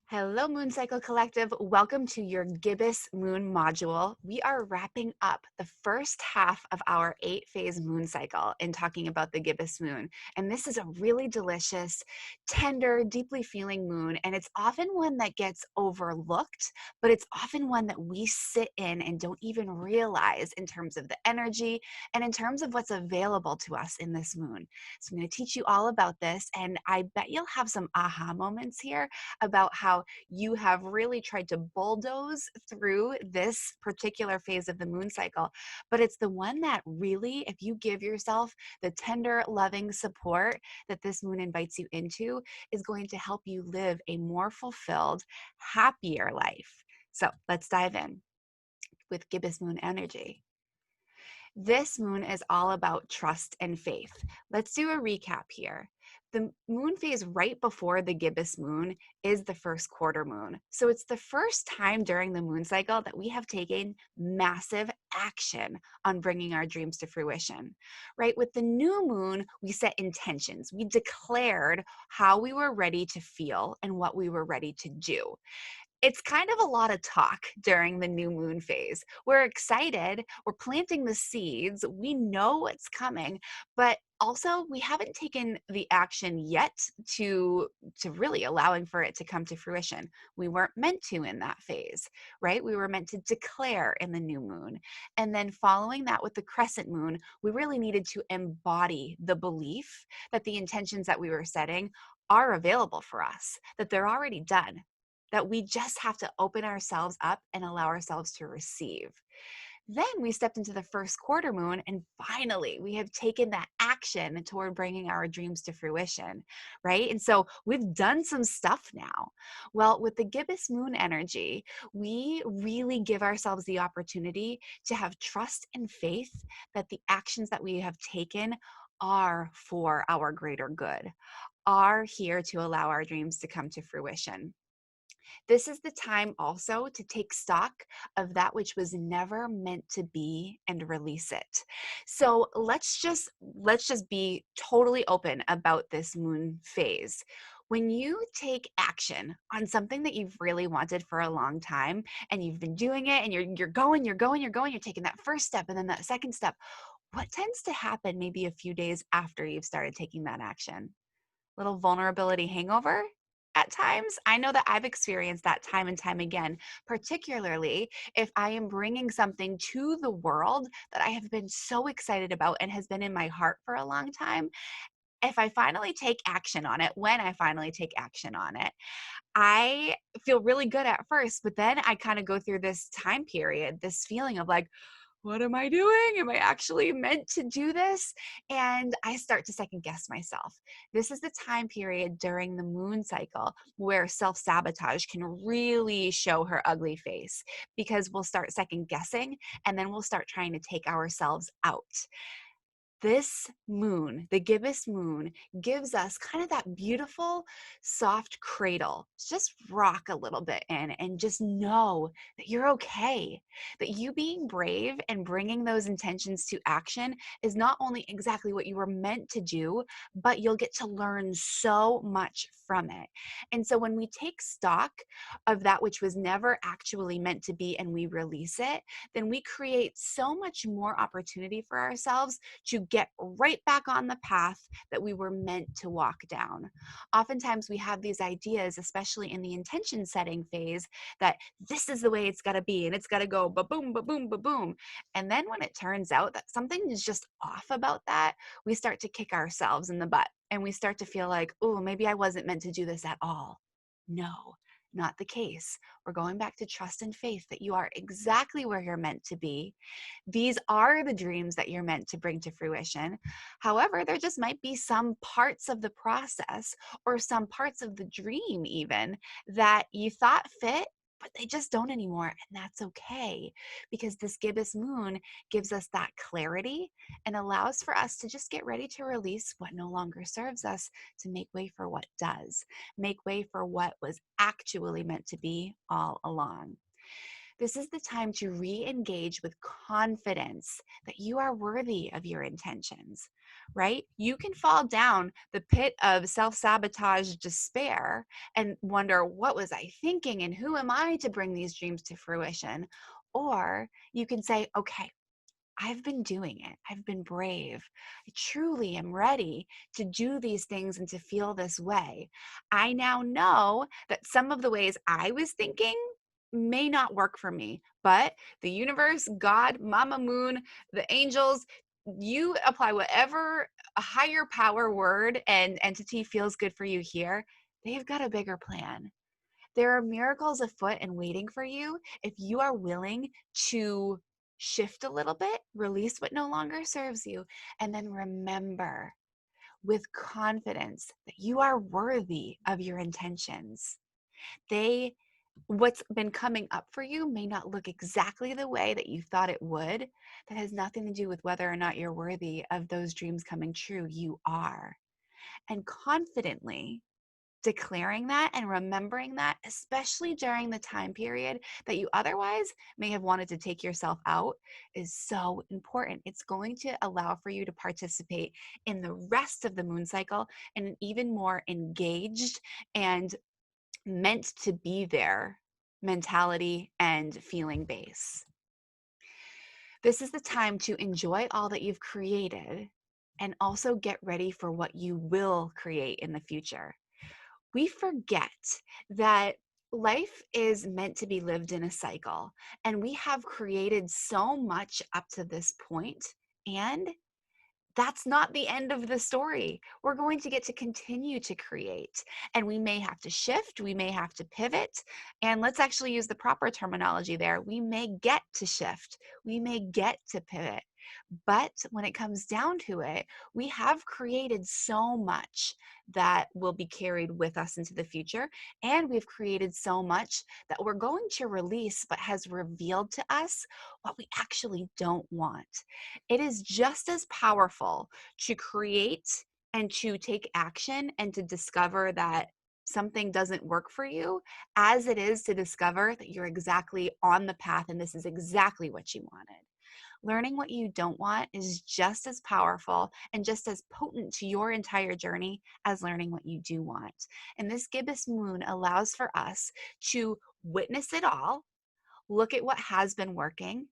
Hello, Moon Cycle Collective. Welcome to your Gibbous Moon module. We are wrapping up the first half of our 8-phase moon cycle in talking about the Gibbous moon. And this is a really delicious, tender, deeply feeling moon. And it's often one that gets overlooked, but it's often one that we sit in and don't even realize in terms of the energy and in terms of what's available to us in this moon. So I'm going to teach you all about this. And I bet you'll have some aha moments here about how you have really tried to bulldoze through this particular phase of the moon cycle. But it's the one that really, if you give yourself the tender, loving support that this moon invites you into, is going to help you live a more fulfilled, happier life. So let's dive in with Gibbous moon energy. This moon is all about trust and faith. Let's do a recap here. The moon phase right before the gibbous moon is the first quarter moon. So it's the first time during the moon cycle that we have taken massive action on bringing our dreams to fruition, right? With the new moon, we set intentions. We declared how we were ready to feel and what we were ready to do. It's kind of a lot of talk during the new moon phase. We're excited, we're planting the seeds, we know what's coming, but also we haven't taken the action yet to really allowing for it to come to fruition. We weren't meant to in that phase, right? We were meant to declare in the new moon. And then following that with the crescent moon, we really needed to embody the belief that the intentions that we were setting are available for us, that they're already done, that we just have to open ourselves up and allow ourselves to receive. Then we stepped into the first quarter moon, and finally, we have taken that action toward bringing our dreams to fruition, right? And so we've done some stuff now. Well, with the gibbous moon energy, we really give ourselves the opportunity to have trust and faith that the actions that we have taken are for our greater good, are here to allow our dreams to come to fruition. This is the time also to take stock of that which was never meant to be and release it. So let's just be totally open about this moon phase. When you take action on something that you've really wanted for a long time and you've been doing it and you're taking that first step and then that second step, what tends to happen maybe a few days after you've started taking that action? Little vulnerability hangover at times. I know that I've experienced that time and time again, particularly if I am bringing something to the world that I have been so excited about and has been in my heart for a long time. If I finally take action on it, when I finally take action on it, I feel really good at first, but then I kind of go through this time period, this feeling of like, what am I doing? Am I actually meant to do this? And I start to second guess myself. This is the time period during the moon cycle where self sabotage can really show her ugly face because we'll start second guessing and then we'll start trying to take ourselves out. This moon, the gibbous moon, gives us kind of that beautiful, soft cradle. Just rock a little bit in and just know that you're okay. That you being brave and bringing those intentions to action is not only exactly what you were meant to do, but you'll get to learn so much from it. And so when we take stock of that which was never actually meant to be and we release it, then we create so much more opportunity for ourselves to get right back on the path that we were meant to walk down. Oftentimes, we have these ideas, especially in the intention setting phase, that this is the way it's got to be and it's got to go ba boom, ba boom, ba boom. And then when it turns out that something is just off about that, we start to kick ourselves in the butt and we start to feel like, oh, maybe I wasn't meant to do this at all. No, not the case. We're going back to trust and faith that you are exactly where you're meant to be. These are the dreams that you're meant to bring to fruition. However, there just might be some parts of the process or some parts of the dream, even that you thought fit, but they just don't anymore. And that's okay because this gibbous moon gives us that clarity and allows for us to just get ready to release what no longer serves us to make way for what does, make way for what was actually meant to be all along. This is the time to re-engage with confidence that you are worthy of your intentions, right? You can fall down the pit of self-sabotage despair and wonder, what was I thinking and who am I to bring these dreams to fruition? Or you can say, okay, I've been doing it. I've been brave. I truly am ready to do these things and to feel this way. I now know that some of the ways I was thinking may not work for me, but the universe, God, Mama Moon, the angels, you apply whatever a higher power word and entity feels good for you here. They've got a bigger plan. There are miracles afoot and waiting for you if you are willing to shift a little bit, release what no longer serves you, and then remember with confidence that you are worthy of your intentions. They What's been coming up for you may not look exactly the way that you thought it would. That has nothing to do with whether or not you're worthy of those dreams coming true. You are. And confidently declaring that and remembering that, especially during the time period that you otherwise may have wanted to take yourself out, is so important. It's going to allow for you to participate in the rest of the moon cycle in an even more engaged and meant to be there mentality and feeling base. This is the time to enjoy all that you've created and also get ready for what you will create in the future. We forget that life is meant to be lived in a cycle, and we have created so much up to this point, and that's not the end of the story. We're going to get to continue to create, and we may have to shift, we may have to pivot, and let's actually use the proper terminology there. We may get to shift, we may get to pivot. But when it comes down to it, we have created so much that will be carried with us into the future. And we've created so much that we're going to release, but has revealed to us what we actually don't want. It is just as powerful to create and to take action and to discover that something doesn't work for you as it is to discover that you're exactly on the path and this is exactly what you wanted. Learning what you don't want is just as powerful and just as potent to your entire journey as learning what you do want. And this gibbous moon allows for us to witness it all, look at what has been working,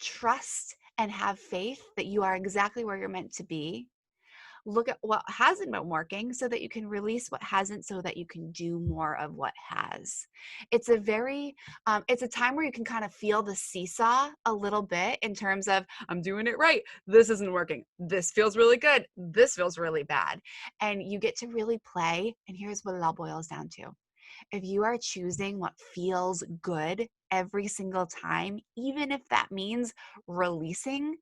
trust and have faith that you are exactly where you're meant to be. Look at what hasn't been working so that you can release what hasn't so that you can do more of what has. It's a very it's a time where you can kind of feel the seesaw a little bit in terms of, I'm doing it right, this isn't working, this feels really good, this feels really bad, and you get to really play. And here's what it all boils down to: if you are choosing what feels good every single time, even if that means releasing,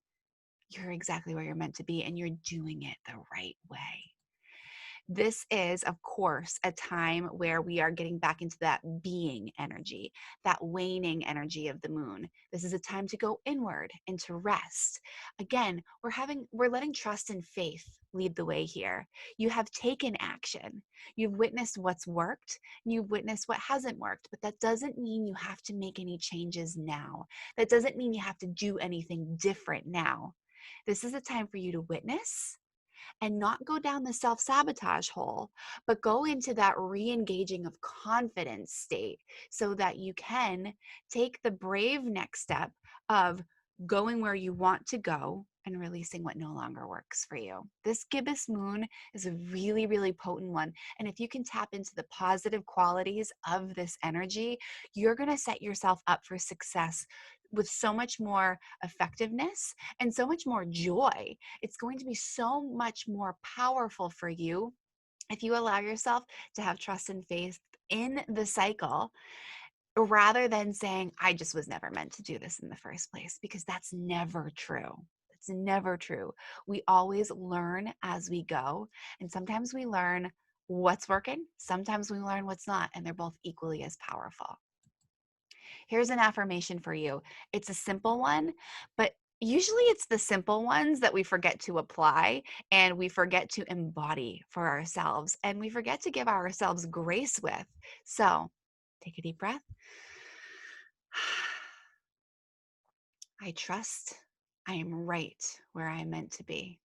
you're exactly where you're meant to be and you're doing it the right way. This is, of course, a time where we are getting back into that being energy, that waning energy of the moon. This is a time to go inward and to rest. Again, we're letting trust and faith lead the way here. You have taken action. You've witnessed what's worked, and you've witnessed what hasn't worked, but that doesn't mean you have to make any changes now. That doesn't mean you have to do anything different now. This is a time for you to witness and not go down the self sabotage hole, but go into that re engaging of confidence state so that you can take the brave next step of going where you want to go and releasing what no longer works for you. This gibbous moon is a really, really potent one. And if you can tap into the positive qualities of this energy, you're going to set yourself up for success with so much more effectiveness and so much more joy. It's going to be so much more powerful for you if you allow yourself to have trust and faith in the cycle rather than saying, I just was never meant to do this in the first place, because that's never true. It's never true. We always learn as we go. And sometimes we learn what's working, sometimes we learn what's not, and they're both equally as powerful. Here's an affirmation for you. It's a simple one, but usually it's the simple ones that we forget to apply and we forget to embody for ourselves and we forget to give ourselves grace with. So take a deep breath. I trust I am right where I am meant to be.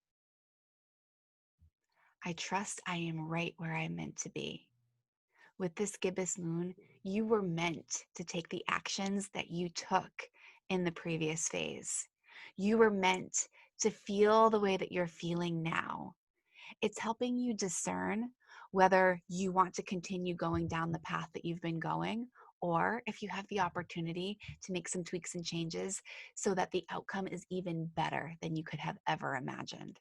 I trust I am right where I'm meant to be. With this gibbous moon, you were meant to take the actions that you took in the previous phase. You were meant to feel the way that you're feeling now. It's helping you discern whether you want to continue going down the path that you've been going, or if you have the opportunity to make some tweaks and changes so that the outcome is even better than you could have ever imagined.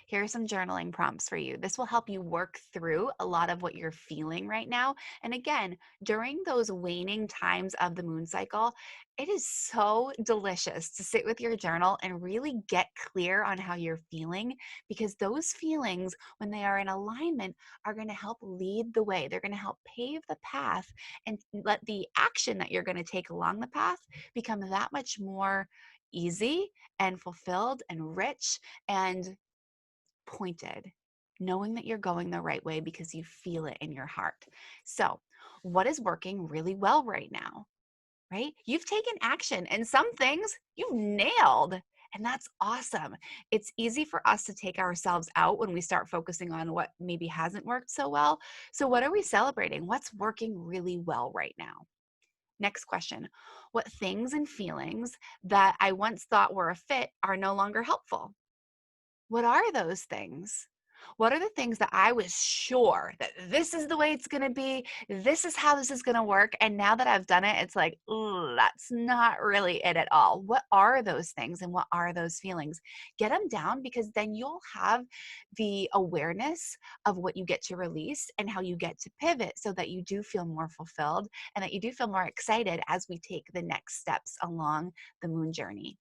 Here are some journaling prompts for you. This will help you work through a lot of what you're feeling right now. And again, during those waning times of the moon cycle, it is so delicious to sit with your journal and really get clear on how you're feeling, because those feelings, when they are in alignment, are going to help lead the way. They're going to help pave the path and let the action that you're going to take along the path become that much more easy and fulfilled and rich and pointed, knowing that you're going the right way because you feel it in your heart. So, what is working really well right now, right? You've taken action and some things you've nailed. And that's awesome. It's easy for us to take ourselves out when we start focusing on what maybe hasn't worked so well. So, what are we celebrating? What's working really well right now? Next question. What things and feelings that I once thought were a fit are no longer helpful? What are those things? What are the things that I was sure that this is the way it's going to be? This is how this is going to work. And now that I've done it, it's like, ooh, that's not really it at all. What are those things and what are those feelings? Get them down, because then you'll have the awareness of what you get to release and how you get to pivot so that you do feel more fulfilled and that you do feel more excited as we take the next steps along the moon journey.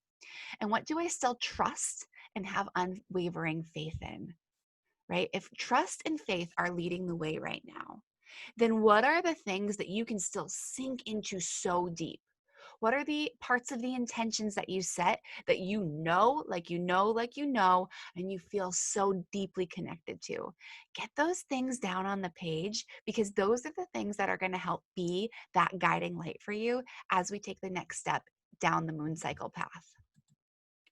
And what do I still trust and have unwavering faith in, right? If trust and faith are leading the way right now, then what are the things that you can still sink into so deep? What are the parts of the intentions that you set that you know, like you know, like you know, and you feel so deeply connected to? Get those things down on the page, because those are the things that are going to help be that guiding light for you as we take the next step down the moon cycle path.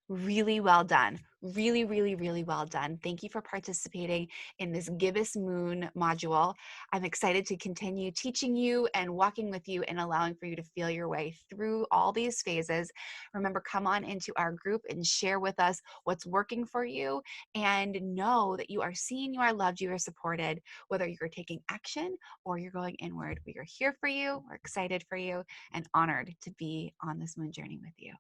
Really well done. Really, really, really well done. Thank you for participating in this Gibbous Moon module. I'm excited to continue teaching you and walking with you and allowing for you to feel your way through all these phases. Remember, come on into our group and share with us what's working for you, and know that you are seen, you are loved, you are supported, whether you're taking action or you're going inward. We are here for you. We're excited for you and honored to be on this moon journey with you.